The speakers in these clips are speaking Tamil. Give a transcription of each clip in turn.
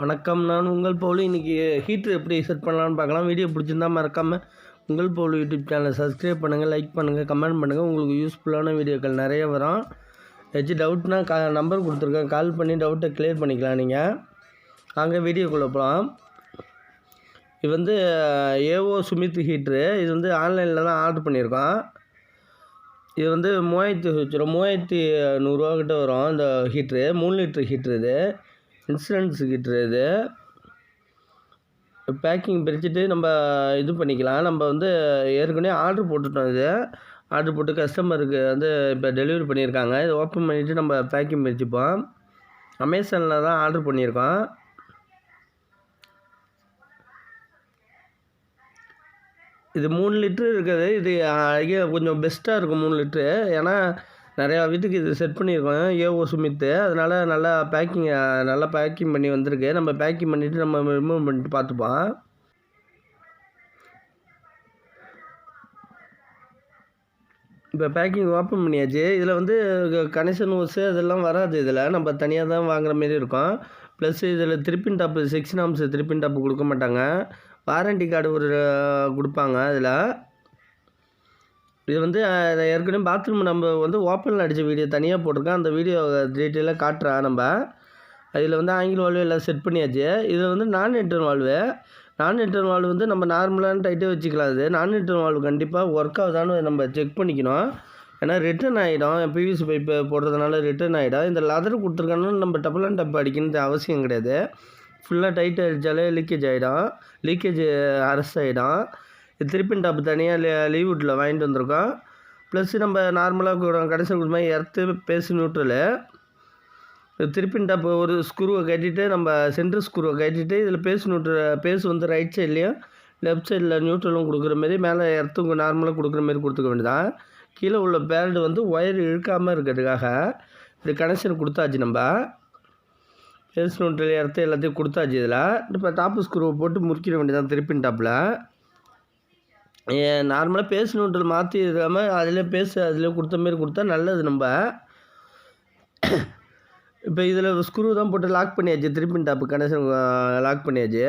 வணக்கம். நான் உங்கள் பவுலு. இன்றைக்கி ஹீட்ரு எப்படி செட் பண்ணலான்னு பார்க்கலாம். வீடியோ பிடிச்சிருந்தா மறக்காமல் உங்கள் பவுலு யூடியூப் சேனலை சப்ஸ்கிரைப் பண்ணுங்கள், லைக் பண்ணுங்கள், கமெண்ட் பண்ணுங்கள். உங்களுக்கு யூஸ்ஃபுல்லான வீடியோக்கள் நிறைய வரும். ஏதாச்சும் டவுட்னால் நம்பர் கொடுத்துருக்கேன், கால் பண்ணி டவுட்டை கிளியர் பண்ணிக்கலாம். நீங்கள் அங்கே வீடியோக்குள்ளே போகலாம். இது வந்து ஏஓ சுமித் ஹீட்ரு. இது வந்து ஆன்லைனில் தான் ஆர்டர் பண்ணியிருக்கோம். இது வந்து 3100 கிட்ட வரும். இந்த ஹீட்ரு 3 லிட்டர் ஹீட்ரு. இது இன்சூரன்ஸ் ஹீட்ரு. இது பேக்கிங் பிரிச்சுட்டு நம்ம இது பண்ணிக்கலாம். நம்ம வந்து ஏற்கனவே ஆர்டர் போட்டுட்டோம். இது ஆர்டர் போட்டு கஸ்டமருக்கு வந்து இப்போ டெலிவரி பண்ணியிருக்காங்க. இதை ஓப்பன் பண்ணிவிட்டு நம்ம பேக்கிங் பிரிச்சுப்போம். அமேசானில் தான் ஆர்டர் பண்ணியிருக்கோம். இது 3 லிட்ரு இருக்குது. இது கொஞ்சம் பெஸ்ட்டாக இருக்கும் 3 லிட்ரு. ஏன்னா நிறையா வீட்டுக்கு இது செட் பண்ணியிருக்கோம் ஏஓ சுமித்து. அதனால் நல்லா பேக்கிங் பண்ணி வந்திருக்கு. நம்ம பேக்கிங் பண்ணிவிட்டு நம்ம ரிமூவ் பண்ணிட்டு பார்த்துப்போம். இப்போ பேக்கிங் ஓப்பன் பண்ணியாச்சு. இதில் வந்து கனெக்ஷன் ஓஸு அதெல்லாம் வராது. இதில் நம்ம தனியாக தான் வாங்குற மாரி இருக்கும். ப்ளஸ் இதில் திருப்பின் டாப்பு 6 நாம்ஸ் திருப்பின் டாப்பு கொடுக்க மாட்டாங்க. வாரண்டி கார்டு ஒரு கொடுப்பாங்க. இதில் இது வந்து ஏற்கனவே பாத்ரூம் நம்ம வந்து ஓப்பனில் அடித்த வீடியோ தனியாக போட்டிருக்கேன். அந்த வீடியோ டீட்டெயிலாக காட்டுறேன். நம்ம அதில் வந்து ஆங்கில் வால்வு எல்லாம் செட் பண்ணியாச்சு. இது வந்து நான் இன்டர்ன் வால்வு வந்து நம்ம நார்மலான டைட்டே வச்சுக்கலாம். இது நான் இன்டர்ன் வால்வு கண்டிப்பாக ஒர்க் ஆகுதான்னு நம்ம செக் பண்ணிக்கணும். ஏன்னா ரிட்டர்ன் ஆகிடும். பிவிசி பைப்பு போடுறதுனால ரிட்டர்ன் ஆகிடும். இந்த லெதர் கொடுத்துருக்காங்கன்னா நம்ம டப்பலான் டப்பு அடிக்கணுன்ற அவசியம் கிடையாது. ஃபுல்லாக டைட் அடித்தாலே லீக்கேஜ் ஆகிடும். லீக்கேஜ் அரெஸ்ட் ஆகிடும். திருப்பின் டாப்பு தனியாக லீவுட்டில் வாங்கிட்டு வந்திருக்கோம். ப்ளஸ் நம்ம நார்மலாக கடைசி கொடுத்த மாதிரி எர்த்து பேசு நியூட்ரலு. திருப்பின் டாப்பு ஒரு ஸ்க்ரூவை கட்டிட்டு நம்ம சென்ட்ரு ஸ்க்ரூவை கட்டிட்டு இதில் பேசு வந்து ரைட் சைட்லேயும் லெஃப்ட் சைடில் நியூட்ரலும் கொடுக்குற மாரி மேலே எர்த்துங்க நார்மலாக கொடுக்குற மாரி கொடுத்துக்க வேண்டியதான். கீழே உள்ள பேல்டு வந்து ஒயர் இழுக்காமல் இருக்கிறதுக்காக இது கனெக்ஷன் கொடுத்தாச்சு. நம்ம பேசு நியூட்ரல் எர்த்து எல்லாத்தையும் கொடுத்தாச்சு. இதில் இப்போ டாப்பு ஸ்க்ரூவை போட்டு முறுக்கிட வேண்டியதான். திருப்பின் டாப்பில் நார்மலாக பேசு நியூட்ரல் மாற்றி இருக்காமல் அதிலே கொடுத்த மாரி கொடுத்தா நல்லது. நம்ம இப்போ இதில் ஸ்க்ரூ தான் போட்டு லாக் பண்ணியாச்சு. திருப்பின் டாப்பு கனெக்ஷன் லாக் பண்ணியாச்சு.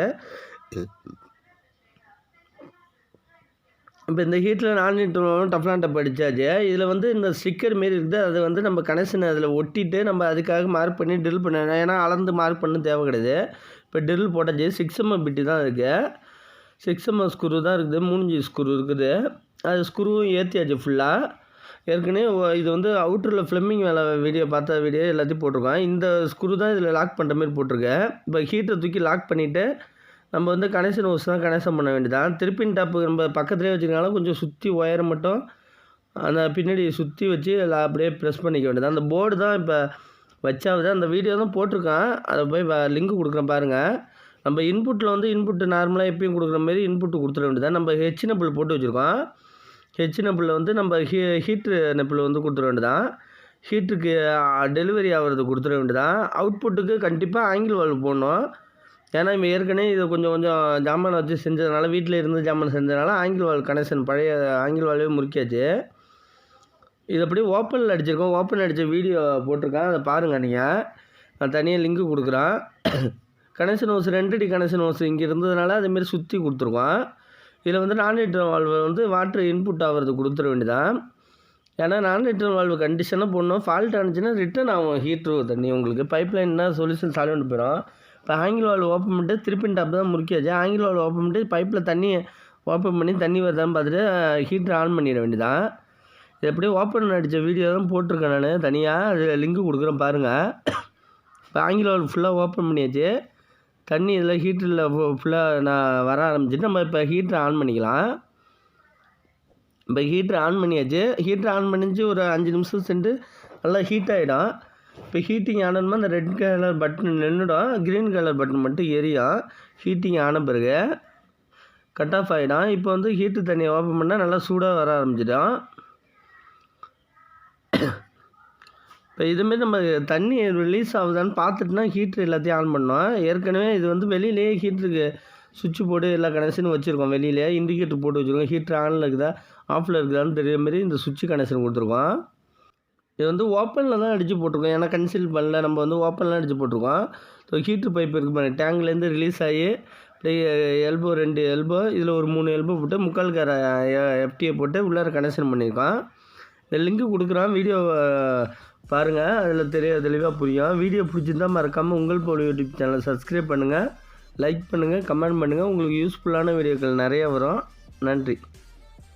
இப்போ இந்த ஹீட்டில் நான் டஃப்லான் டப் அடித்தாச்சு. இதில் வந்து இந்த ஸ்டிக்கர் மாரி இருக்குது. அது வந்து நம்ம கனெக்ஷன் அதில் ஒட்டிட்டு நம்ம அதுக்காக மார்க் பண்ணி ட்ரில் பண்ணணும். ஏன்னா அளந்து மார்க் பண்ண தேவை கிடையாது. இப்போ ட்ரில் போட்டாச்சு. 6mm பிட்டு தான் இருக்குது. 6mm ஸ்க்ரூ தான் இருக்குது. 3 ஸ்க்ரூ இருக்குது. அது ஸ்க்ரூவும் ஏற்றியாச்சு ஃபுல்லாக. ஏற்கனவே இது வந்து அவுட்டரில் ஃப்ளம்மிங் வேலை வீடியோ எல்லாத்தையும் போட்டிருக்கோம். இந்த ஸ்க்ரூ தான் இதில் லாக் பண்ணுற மாதிரி போட்டிருக்கேன். இப்போ ஹீட்டரை தூக்கி லாக் பண்ணிவிட்டு நம்ம வந்து கனெக்ஷன் ஹோஸ் தான் கனெக்ஷன் பண்ண வேண்டியதான். திருப்பின் டாப்பு நம்ம பக்கத்துலேயே வச்சுருக்கனால கொஞ்சம் சுற்றி ஒயரை மட்டும் அந்த பின்னாடி சுற்றி வச்சு அப்படியே ப்ரெஸ் பண்ணிக்க வேண்டியதான். அந்த போர்டு தான் இப்போ வச்சாவது. அந்த வீடியோ தான் போட்டிருக்கேன். அதை போய் லிங்க் கொடுக்குறேன் பாருங்கள். நம்ம இன்புட்டில் வந்து இன்புட்டு நார்மலாக எப்பயும் கொடுக்குற மாரி இன்புட்டு கொடுத்துட வேண்டியதான். நம்ம ஹெச் நெப்பிள் போட்டு வச்சுருக்கோம். ஹெச் நெப்பிளில் வந்து நம்ம ஹீட்ரு நெப்பிள் வந்து கொடுத்துட வேண்டியதான். ஹீட்டுக்கு டெலிவரி ஆகிறது கொடுத்துட வேண்டியதான். அவுட்புட்டுக்கு கண்டிப்பாக ஆங்கில் வால்வு போடணும். ஏன்னா இப்போ ஏற்கனவே இதை கொஞ்சம் ஜாமான் வச்சு செஞ்சதுனால, வீட்டில் இருந்து ஜாமான் செஞ்சதுனால ஆங்கில் வால்வு கனெக்ஷன் பழைய ஆங்கில் வால்வே முறுக்கியாச்சு. இது அப்படியே ஓப்பனில் அடிச்சிருக்கோம். ஓப்பன் அடித்த வீடியோ போட்டிருக்கேன். அதை பாருங்கள். நீங்கள் நான் தனியாக லிங்க்கு கொடுக்குறேன். Connection hose 2D connection hose இங்கே இருந்ததுனால அதேமாரி சுற்றி கொடுத்துருக்கோம். இதில் வந்து நான் ரிட்டர்ன் வால்வு வந்து வாட்ரு இன்புட் ஆகிறது கொடுத்துட வேண்டியதான். ஏன்னா நான் ரிட்டர்ன் வால்வு கண்டிஷனாக போடணும். ஃபால்ட் ஆனிச்சுன்னா ரிட்டர்ன் ஆகும் ஹீட்ரு தண்ணி. உங்களுக்கு பைப் லைன்னா சொல்யூஷன் சால்வ் பண்ணி போயிடும். இப்போ ஆங்கில் வால்வு ஓப்பன் பண்ணிட்டு திருப்பின் டாப் தான் முறுக்கியாச்சு. ஆங்கில் வால்வு ஓப்பன் பண்ணிட்டு பைப்பில் தண்ணி ஓப்பன் பண்ணி தண்ணி வருதான்னு பார்த்துட்டு ஹீட்ரு ஆன் பண்ணிட வேண்டியதான். இது எப்படியே ஓப்பன் அடித்த வீடியோ தான் போட்டிருக்கேன் நான் தனியாக. அது லிங்க்கு கொடுக்குறேன் பாருங்கள். இப்போ ஆங்கில் வால்வு ஃபுல்லாக ஓப்பன் பண்ணியாச்சு. தண்ணி இதில் ஹீட்டரில் ஃபுல்லாக நான் வர ஆரம்பிச்சிட்டு நம்ம இப்போ ஹீட்ரு ஆன் பண்ணிக்கலாம். இப்போ ஹீட்ரு ஆன் பண்ணியாச்சு. ஹீட்ரு ஆன் பண்ணிச்சு ஒரு 5 நிமிஷம் சென்று நல்லா ஹீட் ஆகிடும். இப்போ ஹீட்டிங் ஆனதுமா அந்த ரெட் கலர் பட்டன் நின்றுடும். க்ரீன் கலர் பட்டன் மட்டும் எரியும். ஹீட்டிங் ஆன பிறகு கட் ஆஃப் ஆகிடும். இப்போ வந்து ஹீட்ரு தண்ணியை ஓப்பன் பண்ணால் நல்லா சூடாக வர ஆரம்பிச்சிடும். இப்போ இதுமாரி நம்ம தண்ணி ரிலீஸ் ஆகுதான்னு பார்த்துட்டுனா ஹீட்ரு எல்லாத்தையும் ஆன் பண்ணோம். ஏற்கனவே இது வந்து வெளியிலேயே ஹீட்டருக்கு சுவிட்ச் போர்டு எல்லா கனெக்ஷனும் வச்சுருக்கோம். வெளியிலே இண்டிகேட்டர் போட்டு வச்சுருக்கோம். ஹீட்ரு ஆனில் இருக்குதா ஆஃபில் இருக்குதான்னு தெரியுற மாரி இந்த சுவிட்ச் கனெக்ஷன் கொடுத்துருக்கோம். இது வந்து ஓப்பனில் தான் அடித்து போட்டிருக்கோம். ஏன்னா கன்சீல் பண்ணல, நம்ம வந்து ஓப்பனில் அடித்து போட்டிருக்கோம். ஸோ ஹீட்ரு பைப் இருக்குது பாருங்கள், டேங்க்லேருந்து ரிலீஸ் ஆகி அப்படியே எல்போ 2 எல்போ இதில் ஒரு 3 எல்போ போட்டு முக்கால் கார எஃப்டியை போட்டு உள்ளார கனெக்ஷன் பண்ணியிருக்கோம். இந்த லிங்க்கு கொடுக்குறோம், வீடியோ பாருங்கள், அதில் தெளிவாக புரியும். வீடியோ பிடிச்சிருந்தால் மறக்காமல் உங்கள் போல் யூடியூப் சேனலை சப்ஸ்கிரைப் பண்ணுங்கள், லைக் பண்ணுங்கள், கமெண்ட் பண்ணுங்கள். உங்களுக்கு யூஸ்ஃபுல்லான வீடியோக்கள் நிறையா வரும். நன்றி.